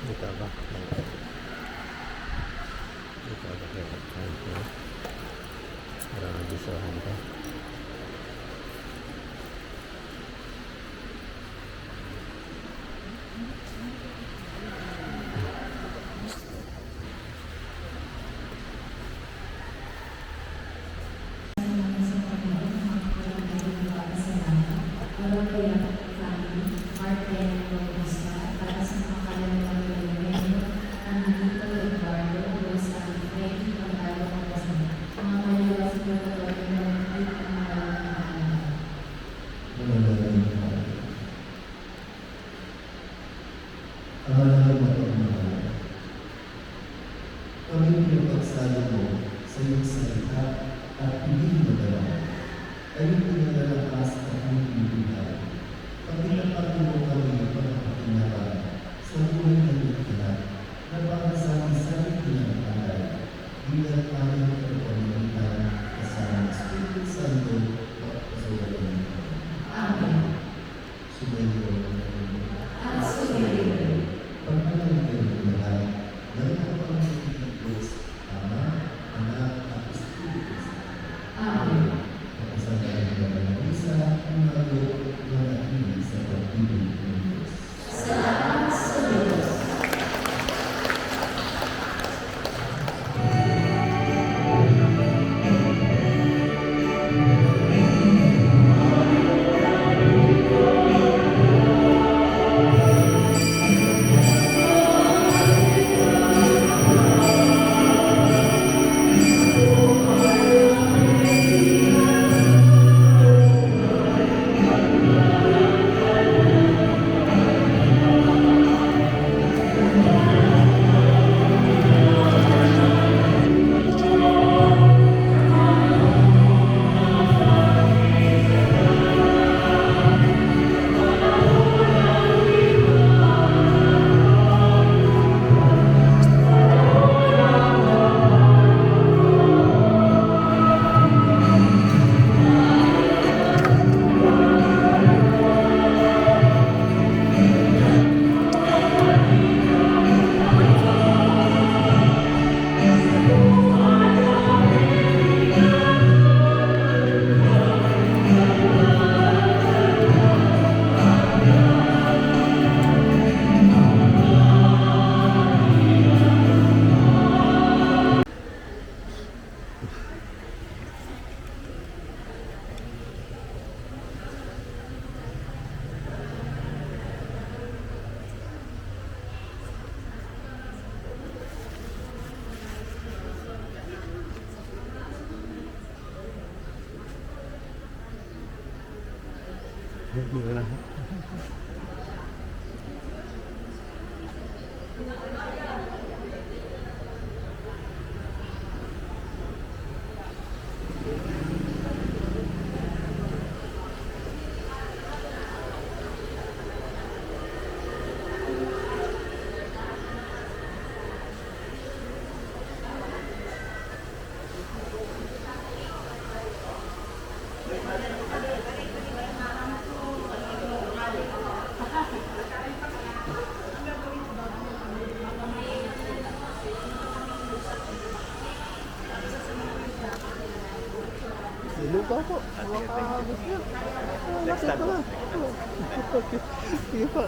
Dito ba? Dito ba kaya? Para mabisohan ka. Kami pinapagsalo mo sa iyong salita at hindi magalaw. Kayo pinagalakas at aming bibigay. Pagpinapagin mo kami pagpapakinaban sa buhay ng ikinat na para sa isang pinagkalay. Bilang aming pagpapalitan kasama ng Espiritu Santo at kasulayan mo. Amen. Sumayo at sumayo. Pagpapalitan mo na lahat ng kapag-ibig ng Diyos, Ama, Anak, at Espiritu Santo. Amen. Pagkasabayan ka ng isa, ang lalo na nakinig sa pag-ibig ng Diyos. Salamat sa Diyos. Dito na. Lupa po. Makakabot na. Next time po. Sige po.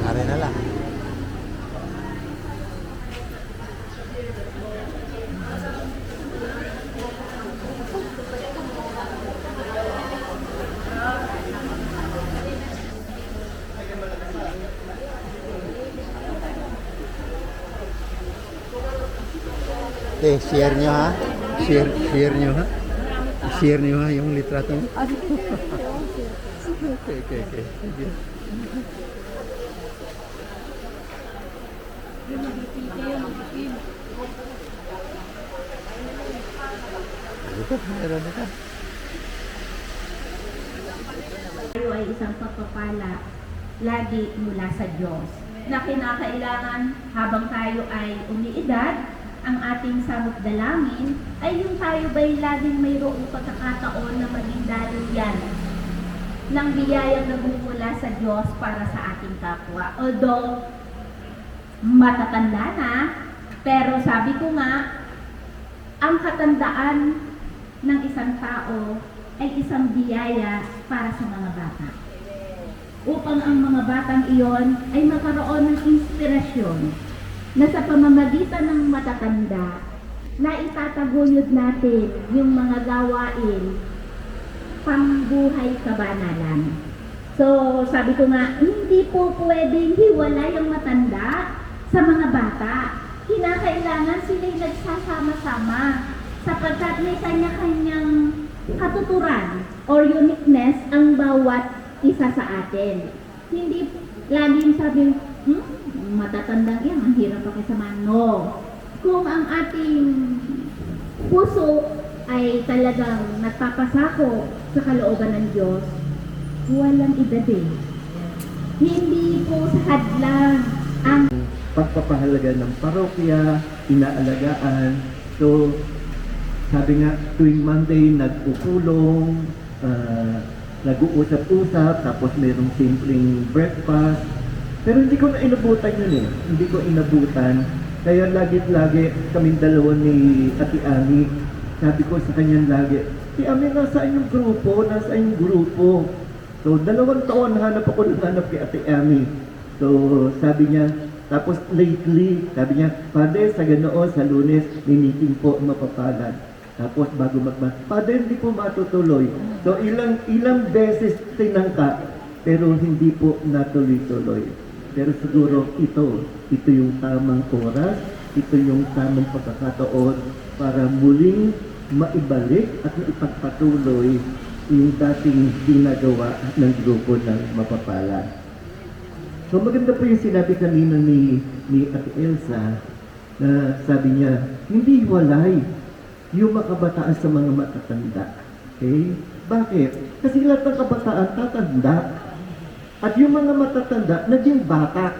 Kare na lang. Okay, share nyo ha. Share nyo ha. Share nyo ha yung litrato mo. Okay. Sige. Meron na ka. Tayo ay isang pagpapala lagi mula sa Diyos na kinakailangan habang tayo ay umiidad, ang ating samot dalangin ay yung tayo ba'y laging mayroong pagkakataon na maging daluyan ng biyayang nagmumula sa Diyos para sa ating kapwa. Although matatanda na, pero sabi ko nga, ang katandaan ng isang tao ay isang biyaya para sa mga bata. Upang ang mga batang iyon ay magkaroon ng inspirasyon na sa pamamagitan ng matatanda na itataguyod natin yung mga gawain pambuhay kabanalan. So, sabi ko nga, hindi po pwedeng hiwalay ang matanda sa mga bata. Kinakailangan sila'y nagsasama-sama sapagkat may kanya-kanyang katuturan or uniqueness ang bawat isa sa atin. Hindi laging sabi, matatandang yan, ang hirap pakisamahan. No. Kung ang ating puso ay talagang nagpapasako sa kalooban ng Diyos, walang edad eh. Hindi po sa hadlang ang Pagpapahalaga ng parokya, inaalagaan. So, sabi nga, tuwing Monday, nagpupulong, nag-uusap-usap, tapos mayroong simpleng breakfast. Pero hindi ko na inabutan yun eh. Hindi ko inabutan. Kaya lagi-lagi kaming dalawa ni Ate Ami. Sabi ko sa kanya lagi, Ate Ami, nasaan yung grupo? Nasaan yung grupo? So, 2 taon hanap ako ng hanap kay Ate Ami. So, sabi niya, tapos lately, sabi niya, Father, sa ganoon, sa Lunes, may meeting po mapapalad. Tapos bago Father, hindi po matutuloy. So ilang beses tinangka, pero hindi po natuloy-tuloy. Pero siguro ito yung tamang oras, ito yung tamang pagkakataon para muling maibalik at maipagpatuloy yung dating ginagawa ng grupo ng mapapalad. So maganda po yung sinabi kanina ni Ate Elsa na sabi niya, hindi walay yung makabataan sa mga matatanda. Okay? Bakit? Kasi lahat ng kabataan tatanda. At yung mga matatanda, naging bata.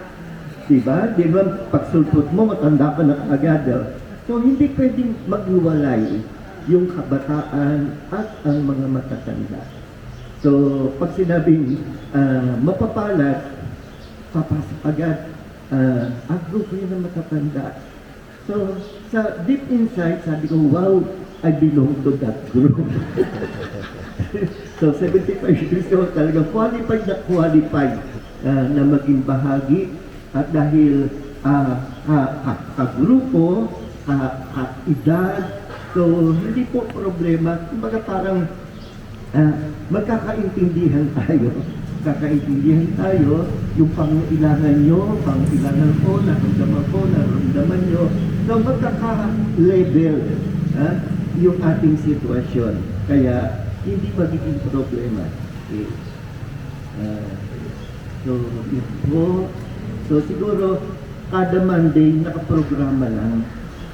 Diba? Diba? Pagsulpot mo, matanda ka na agad. So, hindi pwedeng maghiwalay yung kabataan at ang mga matatanda. So, pag sinabing mapapalad, papasok agad. Grupo yun ng matatanda. So, sa deep inside, sabi ko, wow, I belong to that group. So, 75 years old, talagang qualified na maging bahagi. At dahil ka-grupo, ka-edad, so hindi po problema. Kumbaga parang magkakaintindihan tayo. Kakaintindihan tayo yung pangailangan nyo, pangailangan ko, naramdaman nyo. So magkaka-level yung ating sitwasyon. Kaya hindi magiging problema. Okay. So yun po. So siguro kada Monday nakaprograma lang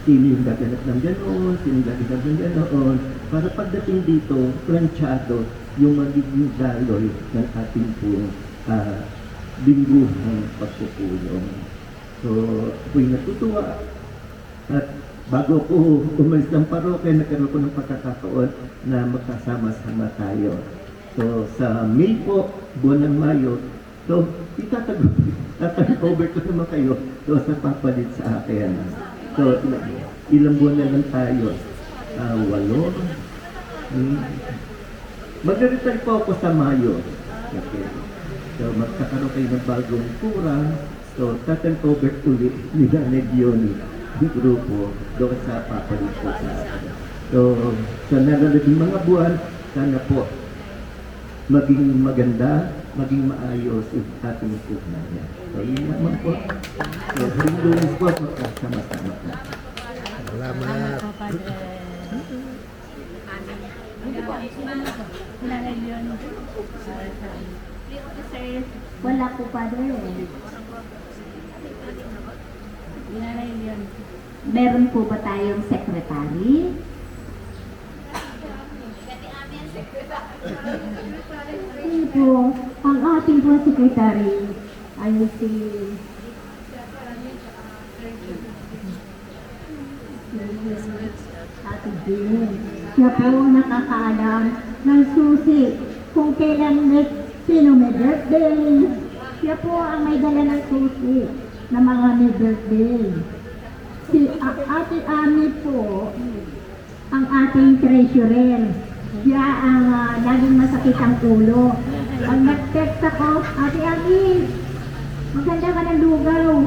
sino yung gaganap ng gano'n, sino yung gaganap ng gano'n. Para pagdating dito, planchado yung magiging daloy ng ating pong lingguhang pagpupulong. So, ako'y natutuwa. At bago ko umalis ng parokya, nagkaroon ko ng pagkakataon na magkasama-sama tayo. So, sa May po, buwan ng Mayo, so, itatag-over ko naman kayo so, sa papalit sa akin. So, ilang buwan na lang tayo? 8? Mag-retire po ako sa Mayo. Okay. So, magkakaroon kayo ng bagong kurang. So, tatag-over ulit ni Nanay Diony, yung grupo, doon sa papalit po sa akin. So, sa nalalaging mga buwan, sana po maging maganda, maging maayos yung ating ugnayan. So, yun naman po. So, Lunes po, magkasama-sama na. Salamat. Wala po pa rin. Meron po ba tayong secretary? Hindi po po, ang ating po secretary ay si Ate Jean. Siya po ang nakakaalam ng susi kung kailan sino may birthday. Siya po ang may dala ng susi na mga may birthday. Si Ate Ami po, ang ating treasurer. Siya ang laging masakit ang ulo. Pag nag-text ako, Ate Ami, maganda ka ng lugaw.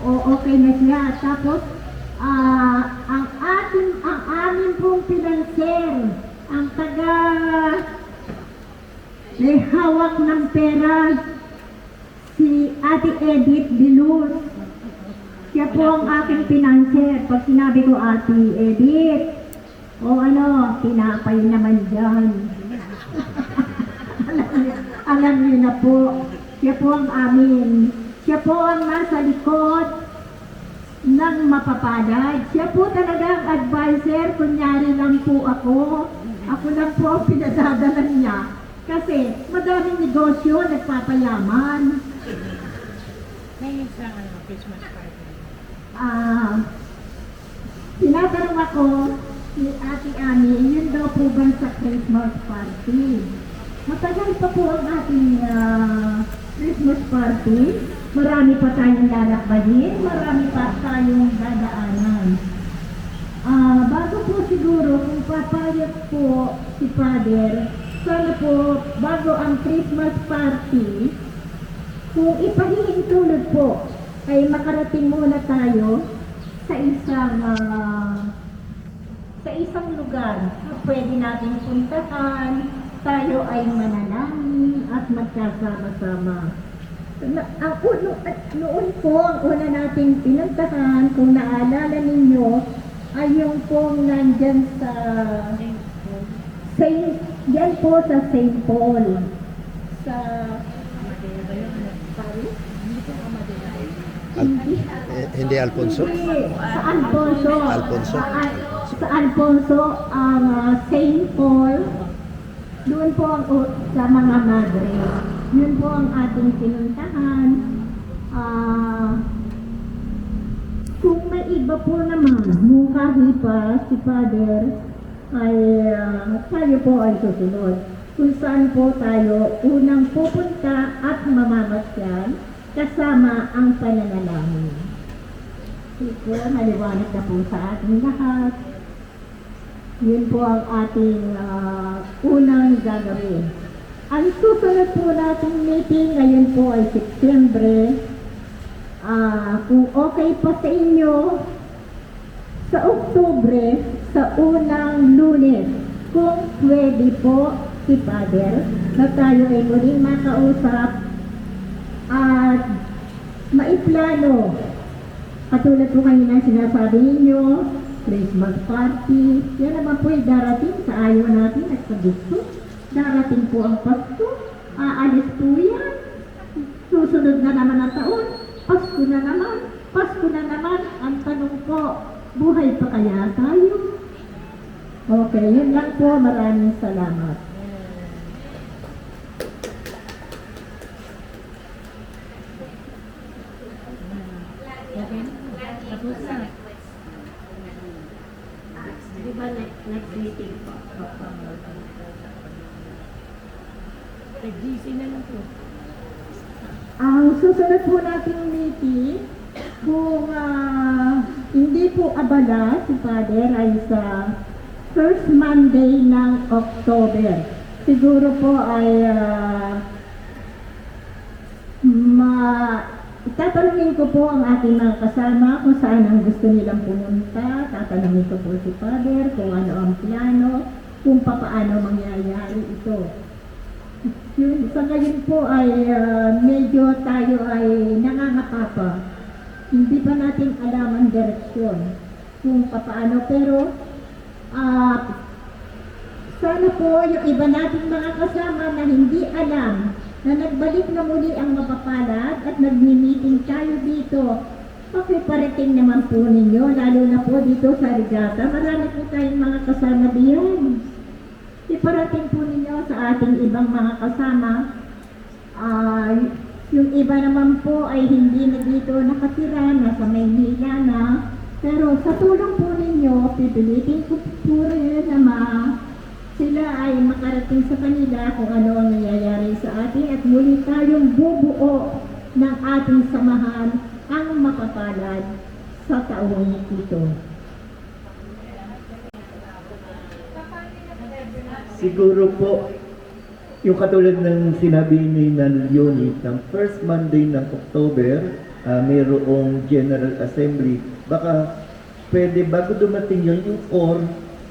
O okay na siya. Tapos, ang amin pong pinanser, ang may hawak ng pera, si Ate Edith Bilus. Siya po ang aking pinanser. Pag sinabi ko, Ate Edith, o ano, tinapay naman dyan. Alam niyo na po, siya po ang amin. Siya po ang nasa likod ng mapapalad. Siya po talaga ang advisor, kunyari lang po ako. Ako lang po ang pinadadalan niya. Kasi madaming negosyo, nagpapayaman. May isang Christmas party. Tinatanong ako ni Ate Ami, yun daw po ba sa Christmas party? Matagal pa po ang ating Christmas party. Marami pa tayong lalakbayin, marami pa tayong dadaanan. Bago po siguro, kung papayag po si Father, sana po, bago ang Christmas party, kung ipahihintulot po, ay makarating muna tayo sa isang lugar na pwede natin puntahan, tayo ay manalangin at magkasama-sama. Noon po, ang una nating pinuntahan, kung naalala ninyo, ay yung pong nandyan sa yan po sa St. Paul. Sa Paris? Hindi Alfonso? Hindi, sa Alfonso. Alfonso. Sa Alfonso, ang St. Paul, doon po ang sa mga madre. Yun po ang ating pinuntahan. Kung may iba po naman, mungkahi pa si Father, ay tayo po ay susunod. Kung saan po tayo unang pupunta at mamamasyan kasama ang pananalangin. Ito, maliwanag na po sa ating lahat. Yun po ang ating unang gagawin. Ang susunod po nating meeting ngayon po ay September. Kung okay pa sa inyo, sa Oktubre, sa unang Lunes, kung pwede po si Father, na tayo ay muling makausap at maiplano. Katulad po kanina sinasabi ninyo, Christmas party, yan naman po ay darating sa ayaw natin at sa gusto. Darating po ang Pasko, aalis po yan. Susunod na naman ang taon, Pasko na naman, Pasko na naman. Ang tanong po, buhay pa kaya tayo? Okay, yun lang po. Maraming salamat. Okay? Tapos na. Di ba next meeting po? Nag-GC na lang po. Ang susunod po nating meeting, kung hindi po abala si Father ay sa first Monday ng October. Siguro po ay tatanungin ko po ang ating mga kasama kung saan ang gusto nilang pumunta. Tatanungin ko po si Father kung ano ang plano, kung paano mangyayari ito. Yun, sa ngayon po ay medyo tayo ay nangangapapa. Hindi pa natin alam ang direksyon kung paano, pero sana po yung iba nating mga kasama na hindi alam na nagbalik na muli ang mapapalad at nagmi-meeting tayo dito. Pakiparating naman po ninyo, lalo na po dito sa Rigata. Marami po tayong mga kasama diyan. Iparating po ninyo sa ating ibang mga kasama Ah, yung iba naman po ay hindi na dito nakatira, nasa Maynila na. Pero sa tulong po ninyo, pipilitin ko po rin na sila ay makarating sa kanila kung ano ang nangyayari sa atin at muli tayong bubuo ng ating samahan ang mapapalad sa taong ito. Siguro po, yung katulad ng sinabi ni Nan Leonie, ng first Monday ng October, mayroong General Assembly. Baka pwede bago dumating yun,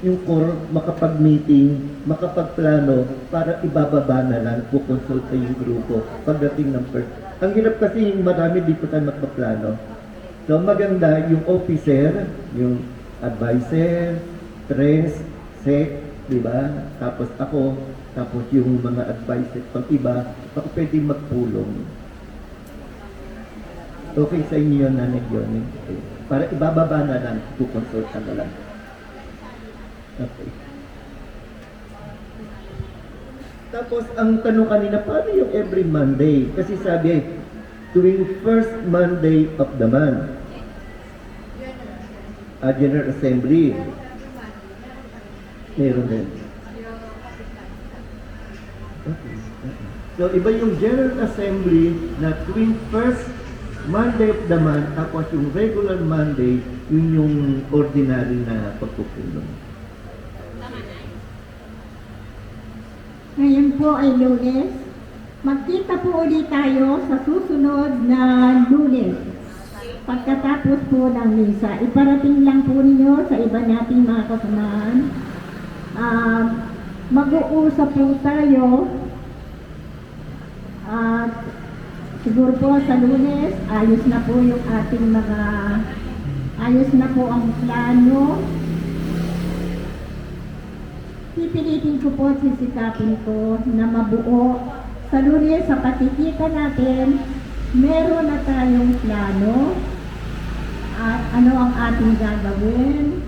yung core makapag-meeting, makapag-plano para ibababa na lang, kukonsult yung grupo pagdating ng first. Ang hirap kasi yung marami dito tayo magpaplano. So maganda yung officer, yung advisor, tres, sec, di ba? Tapos ako, tapos yung mga advisor, pag iba, baka pwede magpulong. Okay sa inyo yun, Nanay yun. Okay. Para ibababa na lang, kukonsult na lang. Okay. Tapos, ang tanong kanina, paano yung every Monday? Kasi sabi, tuwing first Monday of the month, General Assembly, meron din. Okay. So, iba yung General Assembly na tuwing first Monday of the month, tapos yung regular Monday, yun yung ordinary na pagpupulong. Ngayon po ay Lunes. Magkita po ulit tayo sa susunod na Lunes. Pagkatapos po ng misa, iparating lang po ninyo sa iba nating mga kasamahan. Mag-uusap po tayo. Siguro po sa Lunes, ayos na po yung ating ayos na po ang plano. Pipilitin ko po, sisikapin ko na mabuo. Sa Lunes, sa patikita natin, meron na tayong plano at ano ang ating gagawin.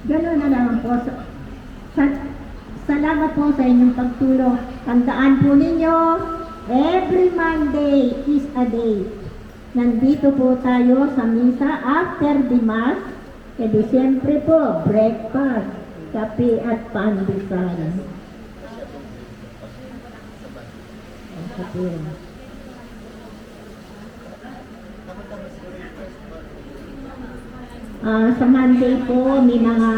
Gano'n na lang po. Salamat po sa inyong pagtulong. Tandaan po ninyo, every Monday is a day. Nandito po tayo sa misa after the Mass. E di siyempre po, breakfast, kape at pandesal. Sa Monday po, may mga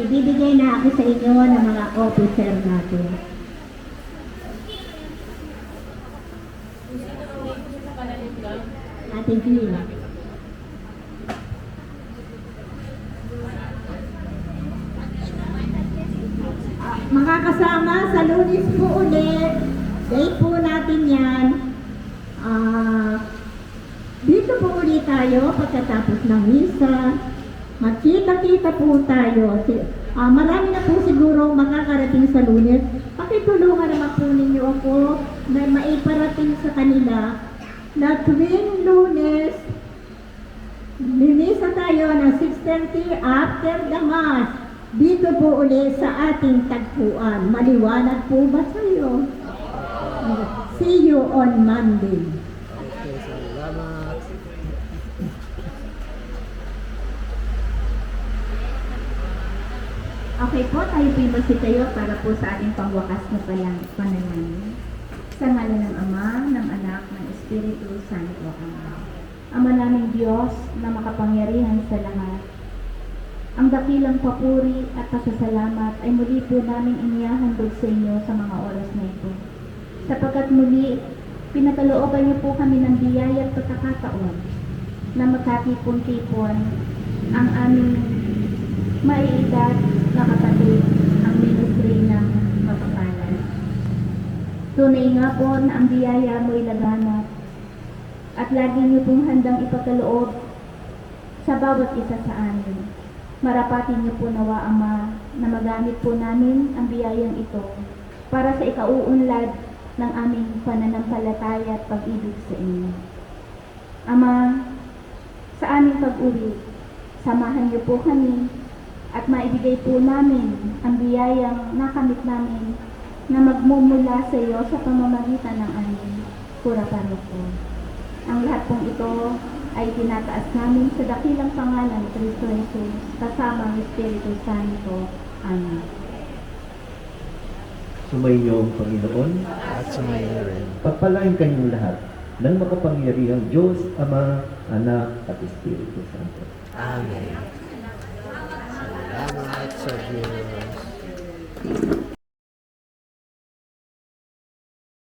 ibibigay na ako sa inyo ng mga officer natin. Ating clean. Mga kasama, sa Lunes po ulit, date po natin yan. Dito po ulit tayo pagkatapos ng misa. Magkita-kita po tayo. Marami na po siguro makakarating sa Lunes. Pakitulungan naman po ninyo ako na maiparating sa kanila na tuwing Lunes, mimisa tayo ng 6:30 after the Mass. Dito po ulit sa ating tagpuan. Maliwanag po ba sa iyo? See you on Monday. Okay, salamat. Okay po, tayo po tayo para po sa ating pangwakas na panalangin. Sa ngalan ng Ama, ng Anak, ng Espiritu Santo. Amen. Ama naming Diyos na makapangyarihan sa lahat, ang dakilang papuri at pasasalamat ay muli po naming inihahandog sa inyo sa mga oras na ito. Sapagkat muli, pinakalooban niyo po kami ng biyaya at pagkakataon na magkatipon-tipon ang aming maiedad na kapatid, ang ministry ng mapapalad. Tunay nga po na ang biyaya mo ilaganap at lagi niyo pong handang ipagkaloob sa bawat isa sa amin. Marapatin niyo po nawa, Ama, na magamit po namin ang biyayang ito para sa ikauunlad ng aming pananampalataya at pag-ibig sa inyo. Ama, sa aming pag-uwi, samahan niyo po kami at maibigay po namin ang biyayang nakamit namin na magmumula sa iyo sa pamamagitan ng aming pura paroko. Ang lahat pong ito ay tinataas namin sa dakilang pangalan ni Kristo Jesus kasama ang Espiritu Santo. Amen. Sumainyo ang Panginoon. At sumayin rin. Pagpalain kayong lahat ng makapangyarihang Diyos, Ama, Anak, at Espiritu Santo. Amen. Salamat sa Diyos.